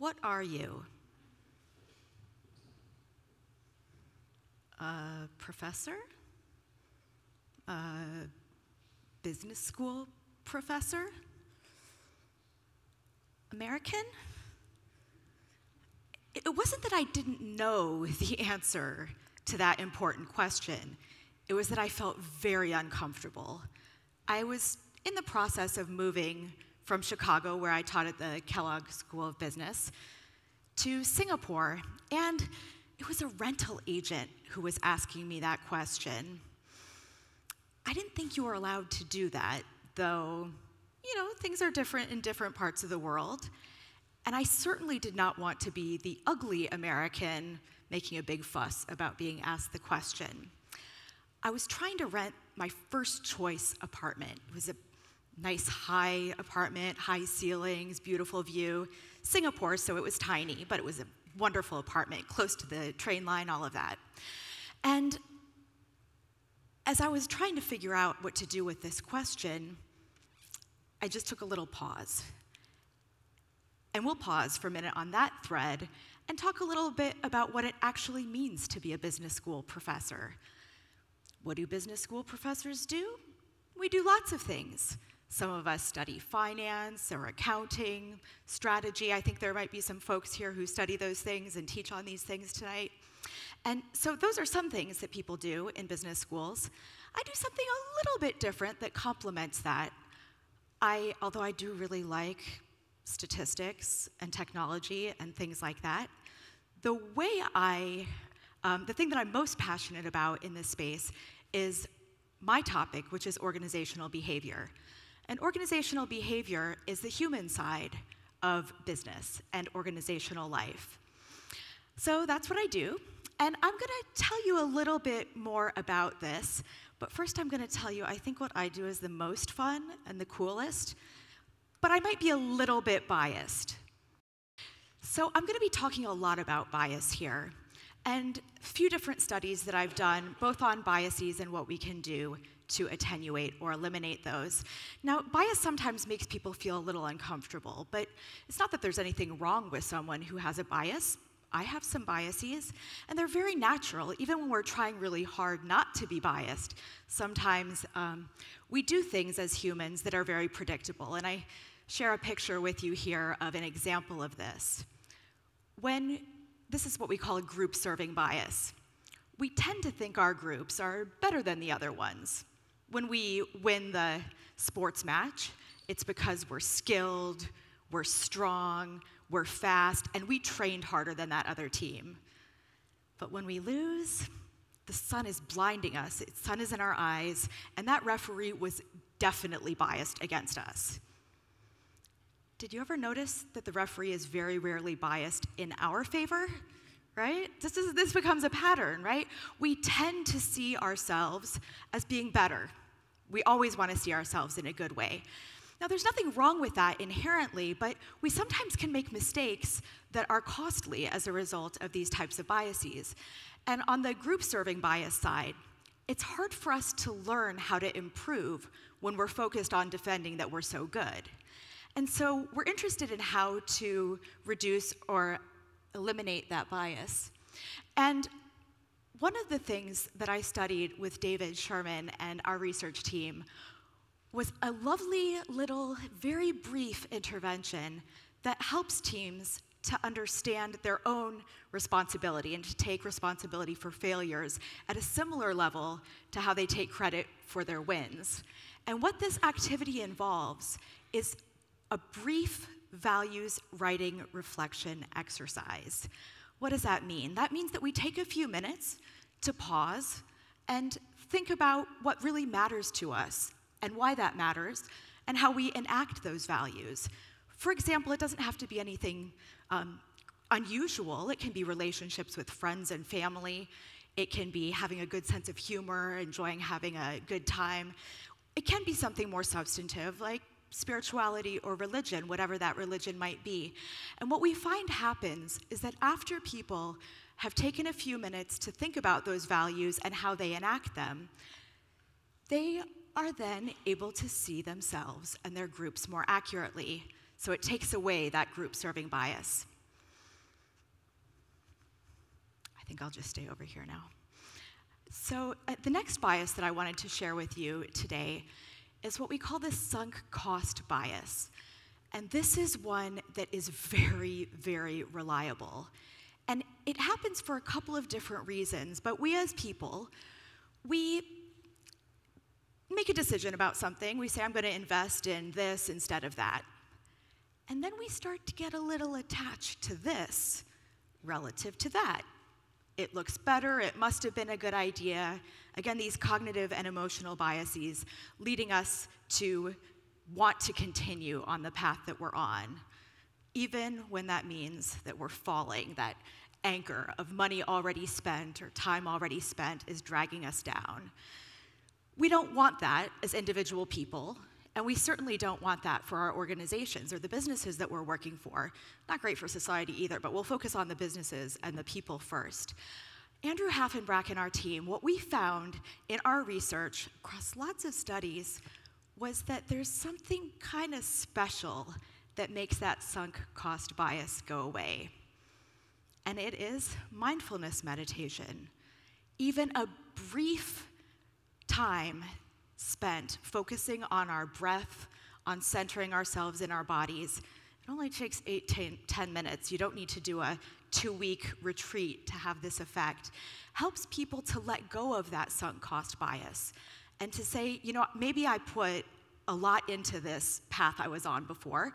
What are you? A professor? A business school professor? American? It wasn't that I didn't know the answer to that important question. It was that I felt very uncomfortable. I was in the process of moving from Chicago, where I taught at the Kellogg School of Business, to Singapore, and it was a rental agent who was asking me that question. I didn't think you were allowed to do that, though, things are different in different parts of the world. And I certainly did not want to be the ugly American making a big fuss about being asked the question. I was trying to rent my first choice apartment. It was a nice high apartment, high ceilings, beautiful view. Singapore, so it was tiny, but it was a wonderful apartment, close to the train line, all of that. And as I was trying to figure out what to do with this question, I just took a little pause. And we'll pause for a minute on that thread and talk a little bit about what it actually means to be a business school professor. What do business school professors do? We do lots of things. Some of us study finance or accounting, strategy. I think there might be some folks here who study those things and teach on these things tonight. And so those are some things that people do in business schools. I do something a little bit different that complements that. Although I do really like statistics and technology and things like that, the thing that I'm most passionate about in this space is my topic, which is organizational behavior. And organizational behavior is the human side of business and organizational life. So that's what I do, and I'm gonna tell you a little bit more about this, but first I'm gonna tell you I think what I do is the most fun and the coolest, but I might be a little bit biased. So I'm gonna be talking a lot about bias here, and a few different studies that I've done, both on biases and what we can do to attenuate or eliminate those. Now, bias sometimes makes people feel a little uncomfortable, but it's not that there's anything wrong with someone who has a bias. I have some biases, and they're very natural, even when we're trying really hard not to be biased. Sometimes we do things as humans that are very predictable, and I share a picture with you here of an example of this. This is what we call a group serving bias. We tend to think our groups are better than the other ones. When we win the sports match, it's because we're skilled, we're strong, we're fast, and we trained harder than that other team. But when we lose, the sun is blinding us, the sun is in our eyes, and that referee was definitely biased against us. Did you ever notice that the referee is very rarely biased in our favor, right? This becomes a pattern, right? We tend to see ourselves as being better. We always want to see ourselves in a good way. Now, there's nothing wrong with that inherently, but we sometimes can make mistakes that are costly as a result of these types of biases. And on the group serving bias side, it's hard for us to learn how to improve when we're focused on defending that we're so good. And so we're interested in how to reduce or eliminate that bias. And one of the things that I studied with David Sherman and our research team was a lovely little, very brief intervention that helps teams to understand their own responsibility and to take responsibility for failures at a similar level to how they take credit for their wins. And what this activity involves is a brief values writing reflection exercise. What does that mean? That means that we take a few minutes to pause and think about what really matters to us and why that matters and how we enact those values. For example, it doesn't have to be anything unusual. It can be relationships with friends and family. It can be having a good sense of humor, enjoying having a good time. It can be something more substantive, like spirituality or religion, whatever that religion might be. And what we find happens is that after people have taken a few minutes to think about those values and how they enact them, they are then able to see themselves and their groups more accurately. So it takes away that group serving bias. think I'll just stay over here now. So the next bias that I wanted to share with you today is what we call the sunk cost bias. And this is one that is very, very reliable. And it happens for a couple of different reasons, but we as people, we make a decision about something. We say, I'm going to invest in this instead of that. And then we start to get a little attached to this relative to that. It looks better, it must have been a good idea. Again, these cognitive and emotional biases leading us to want to continue on the path that we're on, even when that means that we're falling, that anchor of money already spent or time already spent is dragging us down. We don't want that as individual people, and we certainly don't want that for our organizations or the businesses that we're working for. Not great for society either, but we'll focus on the businesses and the people first. Andrew Haffenbrack and our team, what we found in our research across lots of studies was that there's something kind of special that makes that sunk cost bias go away. And it is mindfulness meditation. Even a brief time spent focusing on our breath, on centering ourselves in our bodies. It only takes 8 to 10 minutes. You don't need to do a 2-week retreat to have this effect. Helps people to let go of that sunk cost bias and to say, you know, maybe I put a lot into this path I was on before,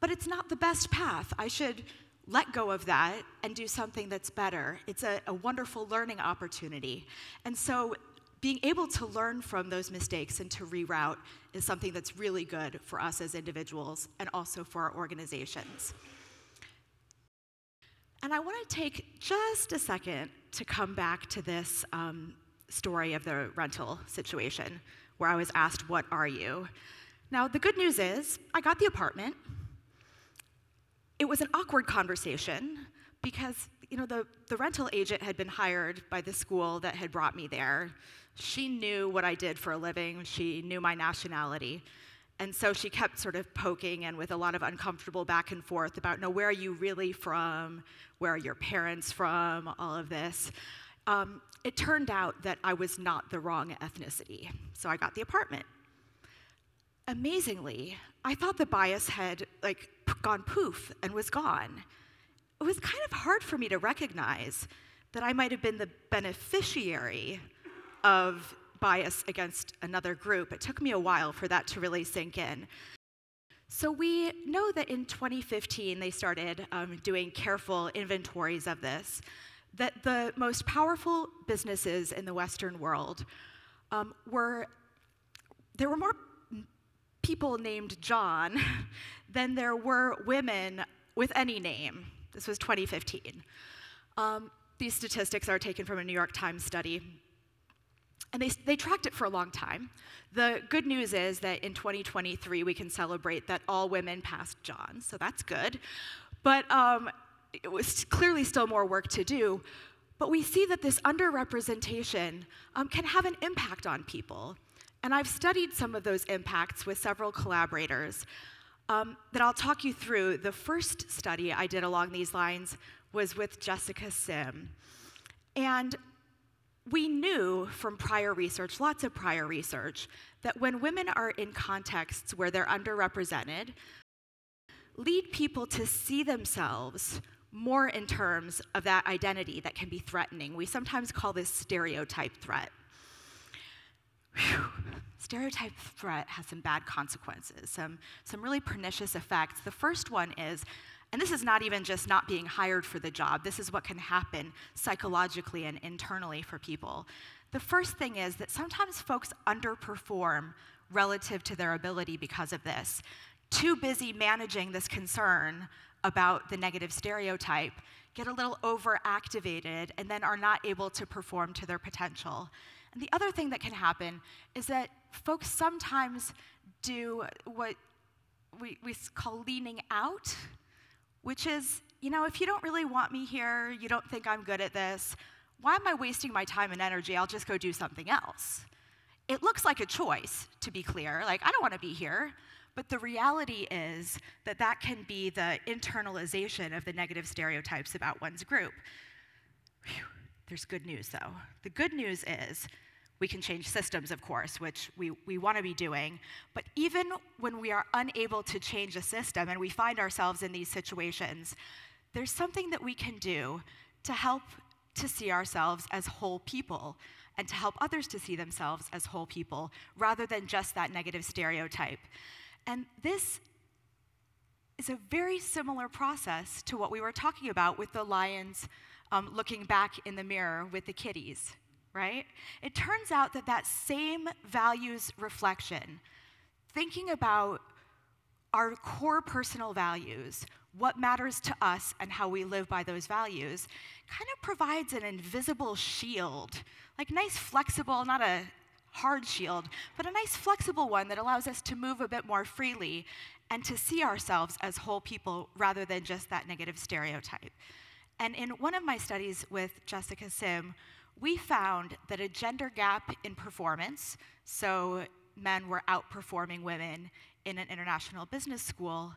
but it's not the best path. I should let go of that and do something that's better. It's a wonderful learning opportunity. And so being able to learn from those mistakes and to reroute is something that's really good for us as individuals and also for our organizations. And I want to take just a second to come back to this story of the rental situation where I was asked, what are you? Now, the good news is I got the apartment. It was an awkward conversation because, you know, the rental agent had been hired by the school that had brought me there. She knew what I did for a living. She knew my nationality. And so she kept sort of poking and with a lot of uncomfortable back and forth about, no, where are you really from? Where are your parents from? All of this. It turned out that I was not the wrong ethnicity. So I got the apartment. Amazingly, I thought the bias had gone poof and was gone. It was kind of hard for me to recognize that I might have been the beneficiary of bias against another group. It took me a while for that to really sink in. So we know that in 2015, they started doing careful inventories of this, that the most powerful businesses in the Western world there were more people named John than there were women with any name. This was 2015. These statistics are taken from a New York Times study. And they tracked it for a long time. The good news is that in 2023, we can celebrate that all women passed John, so that's good. But it was clearly still more work to do. But we see that this underrepresentation can have an impact on people. And I've studied some of those impacts with several collaborators that I'll talk you through. The first study I did along these lines was with Jessica Sim. And we knew from prior research, lots of prior research, that when women are in contexts where they're underrepresented, lead people to see themselves more in terms of that identity that can be threatening. We sometimes call this stereotype threat. Whew. Stereotype threat has some bad consequences, some really pernicious effects. The first one is, and this is not even just not being hired for the job, this is what can happen psychologically and internally for people. The first thing is that sometimes folks underperform relative to their ability because of this. Too busy managing this concern about the negative stereotype, get a little overactivated, and then are not able to perform to their potential. And the other thing that can happen is that folks sometimes do what we call leaning out, which is, you know, if you don't really want me here, you don't think I'm good at this, why am I wasting my time and energy? I'll just go do something else. It looks like a choice, to be clear, like I don't want to be here, but the reality is that that can be the internalization of the negative stereotypes about one's group. Whew. There's good news, though. The good news is we can change systems, of course, which we want to be doing. But even when we are unable to change a system and we find ourselves in these situations, there's something that we can do to help to see ourselves as whole people and to help others to see themselves as whole people rather than just that negative stereotype. And this is a very similar process to what we were talking about with the lions looking back in the mirror with the kitties, right? It turns out that that same values reflection, thinking about our core personal values, what matters to us and how we live by those values, kind of provides an invisible shield, like nice flexible, not a hard shield, but a nice flexible one that allows us to move a bit more freely and to see ourselves as whole people rather than just that negative stereotype. And in one of my studies with Jessica Sim, we found that a gender gap in performance, so men were outperforming women in an international business school,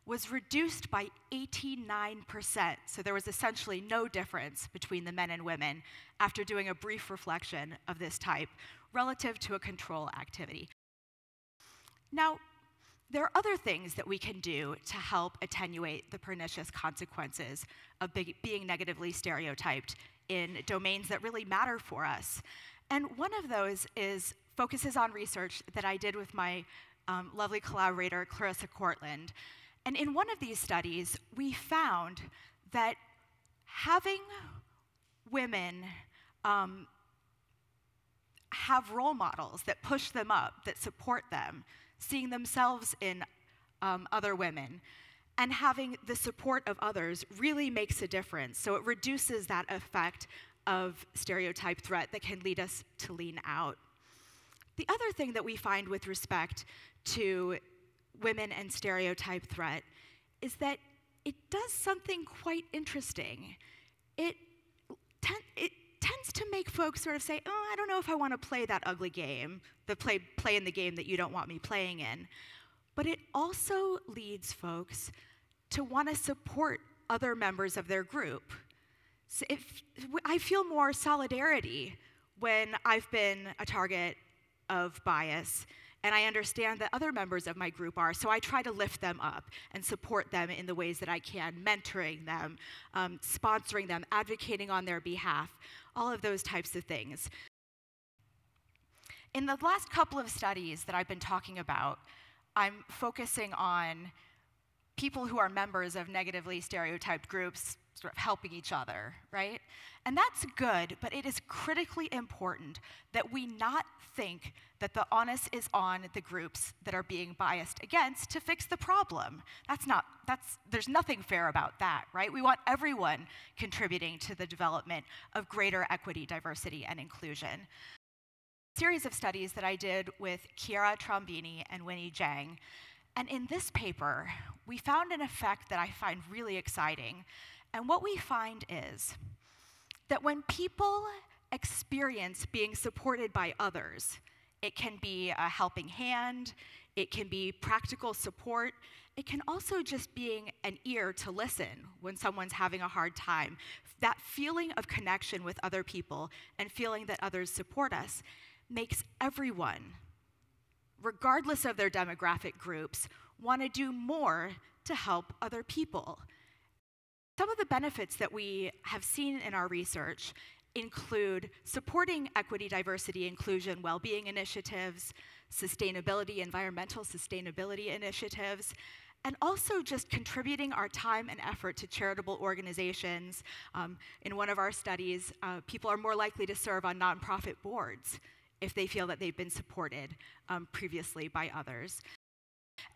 was reduced by 89%. So there was essentially no difference between the men and women after doing a brief reflection of this type relative to a control activity. Now, there are other things that we can do to help attenuate the pernicious consequences of being negatively stereotyped in domains that really matter for us. And one of those focuses on research that I did with my lovely collaborator, Clarissa Cortland. And in one of these studies, we found that having women have role models that push them up, that support them, seeing themselves in other women, and having the support of others really makes a difference. So it reduces that effect of stereotype threat that can lead us to lean out. The other thing that we find with respect to women and stereotype threat is that it does something quite interesting. It tends to make folks sort of say, oh, I don't know if I want to play that ugly game, play in the game that you don't want me playing in. But it also leads folks to want to support other members of their group. So I feel more solidarity when I've been a target of bias, and I understand that other members of my group are, so I try to lift them up and support them in the ways that I can, mentoring them, sponsoring them, advocating on their behalf, all of those types of things. In the last couple of studies that I've been talking about, I'm focusing on people who are members of negatively stereotyped groups sort of helping each other, right? And that's good, but it is critically important that we not think that the onus is on the groups that are being biased against to fix the problem. There's nothing fair about that, right? We want everyone contributing to the development of greater equity, diversity, and inclusion. A series of studies that I did with Chiara Trombini and Winnie Zhang, and in this paper, we found an effect that I find really exciting. And what we find is that when people experience being supported by others, it can be a helping hand, it can be practical support, it can also just being an ear to listen when someone's having a hard time. That feeling of connection with other people and feeling that others support us makes everyone, regardless of their demographic groups, want to do more to help other people. Some of the benefits that we have seen in our research include supporting equity, diversity, inclusion, well-being initiatives, sustainability, environmental sustainability initiatives, and also just contributing our time and effort to charitable organizations. In one of our studies, people are more likely to serve on nonprofit boards if they feel that they've been supported previously by others.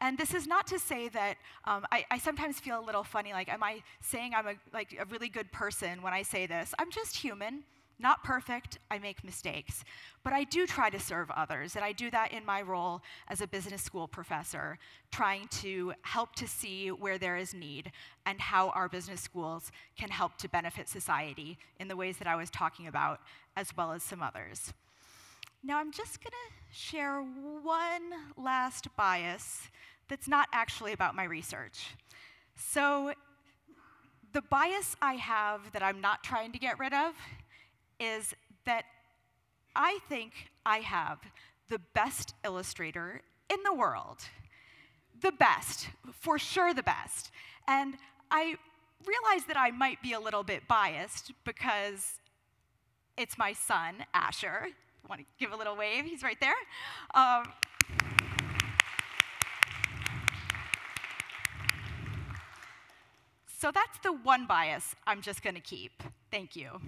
And this is not to say that, I sometimes feel a little funny, like, am I saying I'm a really good person when I say this? I'm just human, not perfect, I make mistakes. But I do try to serve others, and I do that in my role as a business school professor, trying to help to see where there is need and how our business schools can help to benefit society in the ways that I was talking about, as well as some others. Now, I'm just going to share one last bias that's not actually about my research. So the bias I have that I'm not trying to get rid of is that I think I have the best illustrator in the world. The best, for sure the best. And I realize that I might be a little bit biased because it's my son, Asher. Want to give a little wave? He's right there. So that's the one bias I'm just going to keep. Thank you.